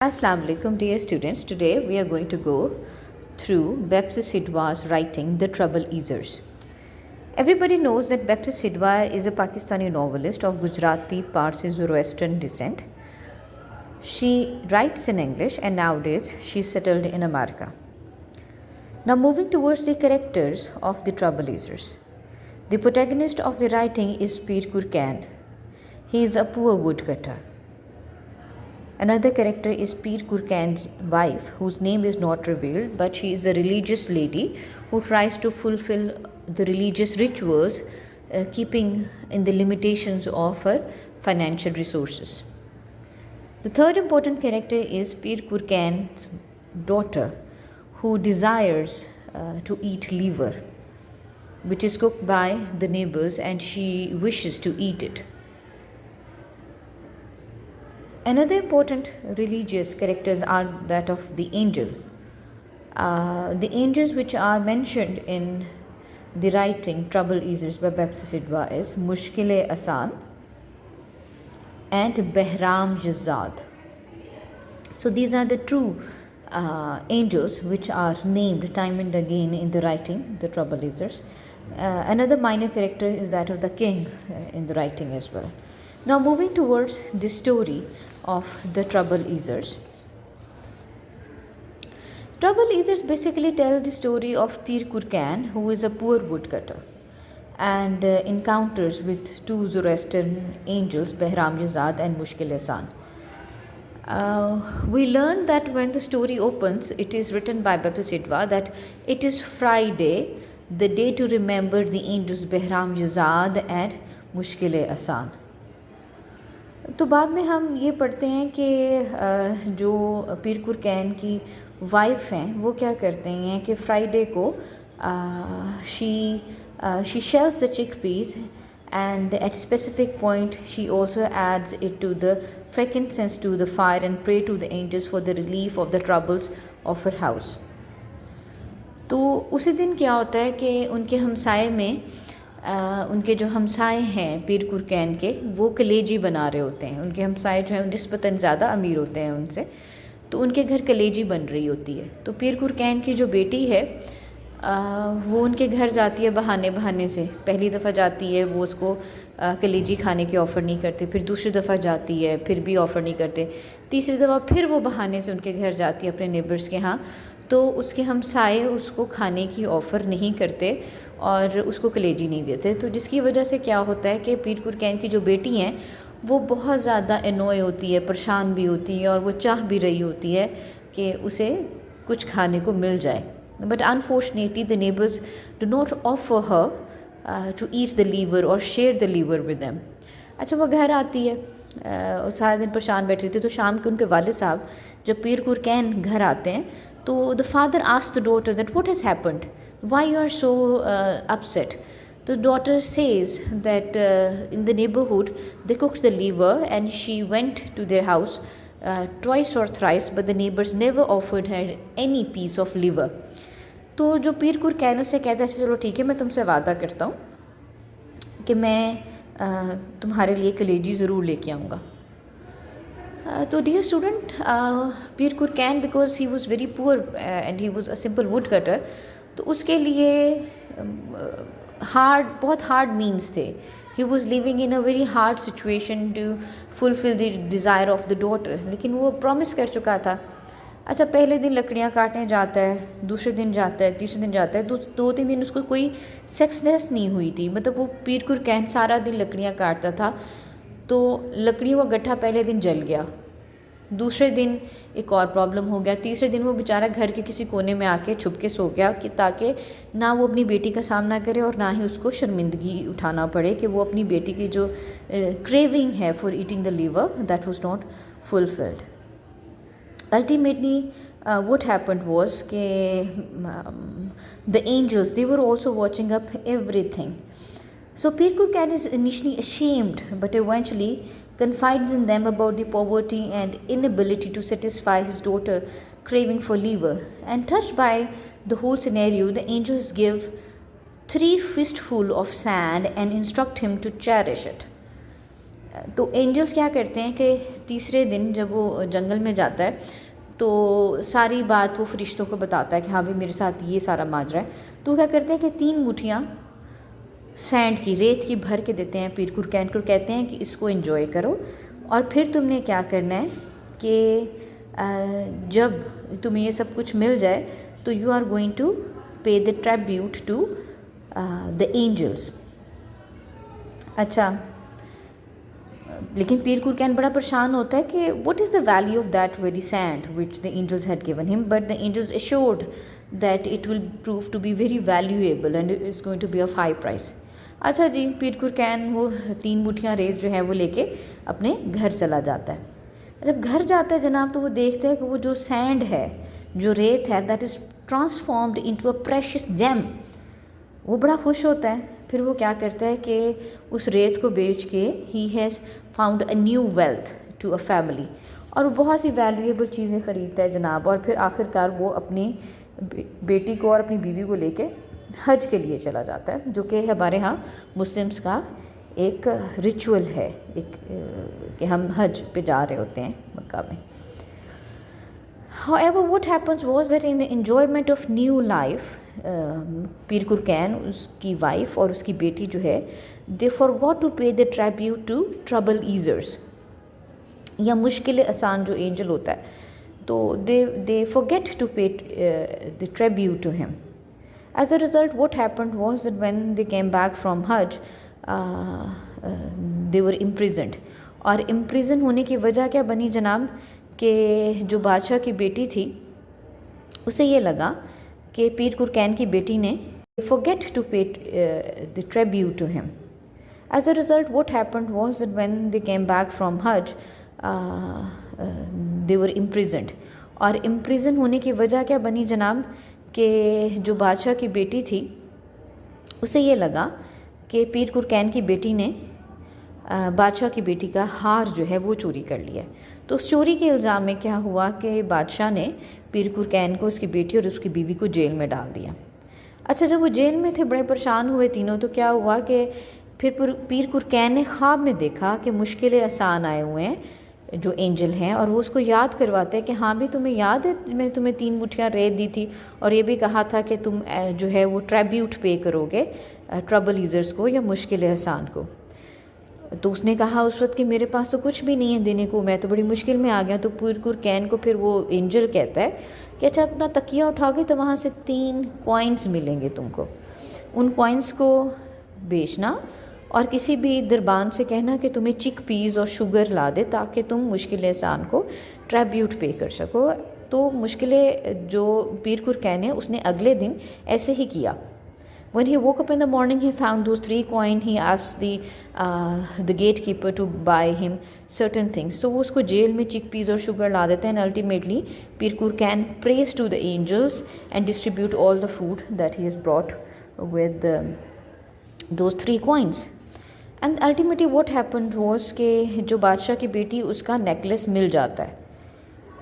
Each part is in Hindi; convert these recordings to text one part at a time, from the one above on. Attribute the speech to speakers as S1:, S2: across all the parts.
S1: Assalamu alaikum dear students. Today we are going to go through Bepsi Sidhwa's writing The Trouble Easers. Everybody knows that Bepsi Sidhwa is a Pakistani novelist of Gujarati Parsi Zoroastrian descent. She writes in English and nowadays she is settled in America. Now moving towards the characters of The Trouble Easers. The protagonist of the writing is Pir Kurkan. He is a poor woodcutter. Another character is Pir Kurkan's wife, whose name is not revealed, but she is a religious lady who tries to fulfill the religious rituals, keeping in the limitations of her financial resources. The third important character is Pir Kurkan's daughter, who desires to eat liver, which is cooked by the neighbors, and she wishes to eat it. Another important religious characters are that of the angel. The angels which are mentioned in the writing Trouble Easers by Bepsi Sidhwa is Mushkil-e-Asan and Behram Jazad. So these are the true angels which are named time and again in the writing, the Trouble Easers. Another minor character is that of the king in the writing as well. Now moving towards the story of the Trouble Easers. Trouble Easers basically tell the story of Pir Kurkan, who is a poor woodcutter and encounters with two Zoroastrian angels, Behram Jazad and Mushkil-e-Asan. We learn that when the story opens, it is written by Bepsi Sidhwa that it is Friday, the day to remember the angels Behram Jazad and Mushkil-e-Asan. तो बाद में हम ये पढ़ते हैं कि जो पीर कुरकैन की वाइफ हैं वो क्या करते हैं कि फ्राइडे को she shells the chickpeas and at specific point she also adds it to the frankincense to the fire and pray to the angels for the relief of the troubles of her house. तो उसी दिन क्या होता है कि उनके हमसाए में उनके जो हमसाए हैं पीर कुरकैन के वो कलेजी बना रहे होते हैं. उनके हमसाए जो हैं निस्बतन ज़्यादा अमीर होते हैं उनसे, तो उनके घर कलेजी बन रही होती है. तो पीर कुरकैन की जो बेटी है वो उनके घर जाती है बहाने बहाने से. पहली दफ़ा जाती है वो उसको कलेजी खाने की ऑफ़र नहीं करते, फिर दूसरी दफ़ा जाती है फिर भी ऑफ़र नहीं करते, तीसरी दफ़ा फिर वो बहाने से उनके घर जाती है अपने नेबर्स के यहाँ, तो उसके हमसाए उसको खाने की ऑफ़र नहीं करते और उसको कलेजी नहीं देते. तो जिसकी वजह से क्या होता है कि पीर कुरकैन की जो बेटी हैं वो बहुत ज़्यादा एनॉय होती है, परेशान भी होती है और वो चाह भी रही होती है कि उसे कुछ खाने को मिल जाए. But unfortunately the neighbours do not offer her to eat the liver और share the liver with them. अच्छा, वो घर आती है और सारा दिन परेशान बैठी रहती है. तो शाम के उनके वालिद साहब जब पीर कुरकैन घर आते हैं तो the father asked the daughter that what has happened, why you are so upset. The daughter says that in the neighborhood they cooked the liver and she went to their house twice or thrice but the neighbors never offered her any piece of liver. तो जो पीर कुरकैन उससे कहता है चलो ठीक है मैं तुमसे वादा करता हूँ कि मैं तुम्हारे लिए कलेजी ज़रूर लेके आऊँगा. तो dear student, Pir Kurkan because he was very poor and he was a simple wood cutter, तो उसके लिए बहुत हार्ड मीन्स थे. He was living in a very hard situation to fulfil the desire of the daughter. लेकिन वो प्रॉमिस कर चुका था. अच्छा, पहले दिन लकड़ियाँ काटने जाता है, दूसरे दिन जाता है, तीसरे दिन जाता है, दो तीन दिन उसको कोई सक्सेस नहीं हुई थी. मतलब वो पीर कुरकैन सारा दिन लकड़ियाँ काटता था तो लकड़ियों का गट्ठा पहले दिन जल गया, दूसरे दिन एक और प्रॉब्लम हो गया, तीसरे दिन वो बेचारा घर के किसी कोने में आके छुप के सो गया कि ताकि ना वो अपनी बेटी का सामना करे और ना ही उसको शर्मिंदगी उठाना पड़े कि वो अपनी बेटी की जो क्रेविंग है for eating the liver that was not fulfilled. Ultimately what happened was the angels, they were also watching up everything. So Pir Kurkan is initially ashamed but eventually confides in them about the poverty and inability to satisfy his daughter craving for liver. And touched by the whole scenario, the angels give 3 fistful of sand and instruct him to cherish it. तो एंजल्स क्या करते हैं कि तीसरे दिन जब वो जंगल में जाता है तो सारी बात वो फरिश्तों को बताता है कि हाँ भाई मेरे साथ ये सारा माजरा है। तो क्या करते हैं कि 3 मुठियाँ सैंड की, रेत की भर के देते हैं पीर कुरकैन को, कहते हैं कि इसको एंजॉय करो और फिर तुमने क्या करना है कि जब तुम्हें ये सब कुछ मिल जाए तो you are going to pay the tribute to the angels. अच्छा, लेकिन पीर कुरकैन बड़ा परेशान होता है कि what is the value of that very sand which the angels had given him, but the angels assured that it will prove to be very valuable and it is going to be of high price. अच्छा जी, पीर कुरकैन वो 3 मुठियाँ रेत जो है वो लेके अपने घर चला जाता है। जब घर जाता है जनाब तो वो देखते हैं कि वो जो सैंड है, जो रेत है, that is transformed into a precious gem. वो बड़ा खुश होता है। फिर वो क्या करता है कि उस रेत को बेच के ही has found a new wealth to a family, और वो बहुत सी वैल्यूएबल चीज़ें ख़रीदता है जनाब। और फिर आखिरकार वो अपनी बेटी को और अपनी बीवी को लेके हज के लिए चला जाता है, जो कि हमारे यहाँ मुस्लिम्स का एक रिचुअल है, एक कि हम हज पे जा रहे होते हैं मक्का में। However, what happens was that in the enjoyment of new life, पीर कुरकैन, उसकी वाइफ और उसकी बेटी जो है, they forgot to pay the tribute to trouble easers, या मुश्किल आसान जो एंजल होता है, तो they forget to pay the tribute to him. As a result, what happened was that when they came back from Hajj, they were imprisoned. और imprison होने की वजह क्या बनी जनाब कि जो बादशाह की बेटी थी उसे ये लगा कि पीर कुरकैन की बेटी ने forget to pay the tribute to him. As a result, what happened was that when they came back from Hajj, they were imprisoned. और imprison होने की वजह क्या बनी जनाब कि जो बादशाह की बेटी थी उसे ये लगा कि पीर कुरकैन की बेटी ने बादशाह की बेटी का हार जो है वो चोरी कर लिया। तो उस चोरी के इल्ज़ाम में क्या हुआ कि बादशाह ने पीर कुरकैन को, उसकी बेटी और उसकी बीवी को जेल में डाल दिया। अच्छा, जब वो जेल में थे, बड़े परेशान हुए तीनों, तो क्या हुआ कि फिर पीर कुरकैन ने ख्वाब में देखा कि मुश्किलें आसान आए हुए हैं जो एंजल हैं, और वो उसको याद करवाते हैं कि हाँ भी तुम्हें याद है मैंने तुम्हें 3 मुठियाँ रेत दी थी और ये भी कहा था कि तुम जो है वो ट्रिब्यूट पे करोगे ट्रबल यूज़र्स को या मुश्किल आसान को। तो उसने कहा उस वक्त कि मेरे पास तो कुछ भी नहीं है देने को, मैं तो बड़ी मुश्किल में आ गया। तो पीर कुरकैन को फिर वो एंजल कहता है कि अच्छा अपना तकिया उठाओगे तो वहाँ से 3 कॉइन्स मिलेंगे तुमको, उन कॉइन्स को बेचना और किसी भी दरबान से कहना कि तुम्हें चिक पीज़ और शुगर ला दे ताकि तुम मुश्किल एहसान को ट्रिब्यूट पे कर सको। तो मुश्किलें जो पीर कुरकैन है उसने अगले दिन ऐसे ही किया। When he woke up in the morning, he found those 3 coins. He asked the gatekeeper to buy him certain things. So वो उसको जेल में chickpeas और sugar ला देते हैं, and ultimately Pir Kurkan prays to the angels and distribute all the food that he has brought with those 3 coins. And ultimately what happened was कि जो बादशाह की बेटी, उसका नेकलेस मिल जाता है,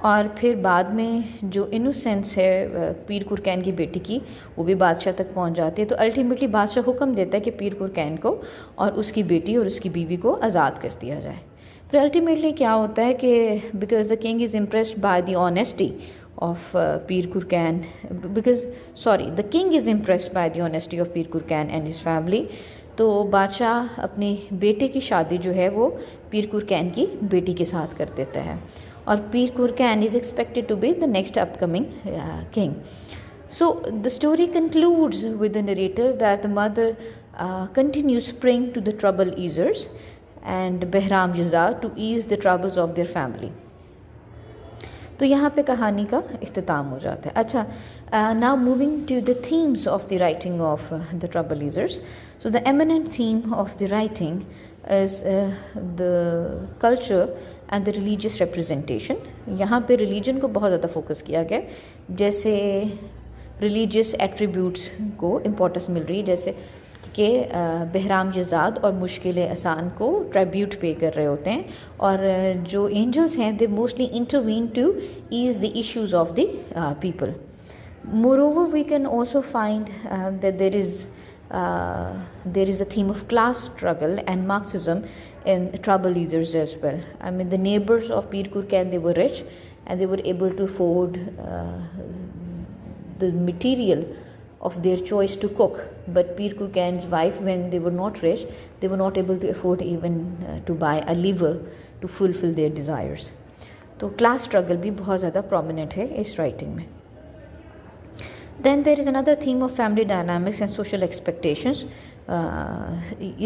S1: और फिर बाद में जो इनोसेंस है पीर कुरकैन की बेटी की वो भी बादशाह तक पहुंच जाती है। तो अल्टीमेटली बादशाह हुक्म देता है कि पीर कुरकैन को और उसकी बेटी और उसकी बीवी को आज़ाद कर दिया जाए। फिर अल्टीमेटली क्या होता है कि because the king is impressed by the honesty of Pir Kurkan, the king is impressed by the honesty of Pir Kurkan and his family. तो बादशाह अपनी बेटे की शादी जो है वो पीर कुरकैन की बेटी के साथ कर देता है, और पीर कुरकैन is expected to be the next upcoming king. So the story concludes with the narrative that the mother continues praying to the trouble easers and Behram Yazad to ease the troubles of their family. तो यहाँ पे कहानी का इख्तिताम हो जाता है। अच्छा, now moving to the themes of the writing of the trouble easers. So the eminent theme of the writing is the culture and the religious representation. यहाँ पे रिलीजन को बहुत ज़्यादा फोकस किया गया, जैसे रिलीजियस एट्रीब्यूट्स को इम्पोर्टेंस मिल रही है, जैसे कि बहराम यज़ाद और मुश्किल आसान को ट्रिब्यूट पे कर रहे होते हैं, और जो एंजल्स हैं they mostly intervene to ease the issues of the people. Moreover we can also find that there is a theme of class struggle and Marxism in trouble eaters as well. I mean, the neighbors of Pir Kurkan, they were rich and they were able to afford the material of their choice to cook. But Pir Kurkan's wife, when they were not rich, they were not able to afford even to buy a liver to fulfill their desires. तो क्लास स्ट्रगल भी बहुत ज़्यादा प्रोमिनेंट है इस राइटिंग में. Then there is another theme of family dynamics and social expectations.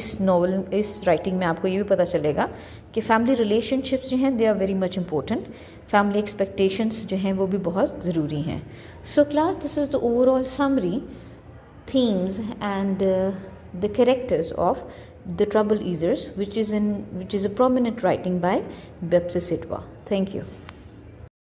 S1: इस नॉवल, इस राइटिंग में आपको ये भी पता चलेगा कि फैमिली रिलेशनशिप्स जो हैं they are very much important. Family expectations जो हैं वो भी बहुत ज़रूरी हैं. So class, this is the overall summary, themes and the characters of the Trouble Eaters, which is a prominent writing by Bepsi Sidhwa. Thank you.